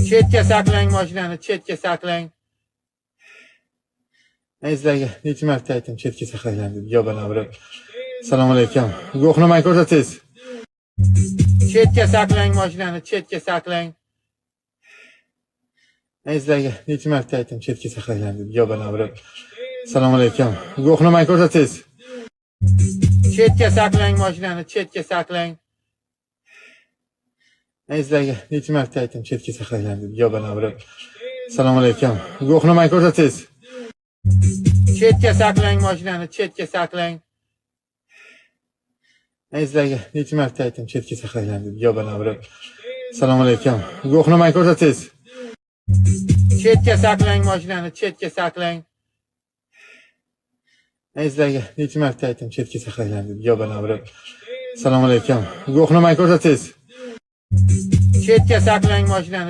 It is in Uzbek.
Chetga saqlang mashinani, chetga saqlang. Men sizlarga necha marta aytdim, chetga saqlang deb. Yo bana birib. Assalomu alaykum. Guvohnomani ko'rsatingiz. Chetga saqlang mashinani, chetga saqlang. Men sizlarga necha marta aytdim, chetga saqlang deb. Yo bana birib. Assalomu alaykum. Guvohnomani ko'rsatingiz. Chetga saqlang mashinani, chetga saqlang. Men sizlarga necha marta aytdim, chetga saqlang deb. Yo bana birib. Assalomu alaykum. Guvohnomani ko'rsatingiz. Chetga saqlang mashinani, chetga saqlang. Men sizlarga necha marta aytdim, chetga saqlang deb. Yo bana birib. Assalomu alaykum. Guvohnomani ko'rsatingiz. Chetga saqlang mashinani, chetga saqlang. Men sizlarga necha marta aytdim, chetga saqlang deb. Yo bana birib. Assalomu alaykum. Guvohnomani ko'rsatingiz. Chetga saqlang mashinani.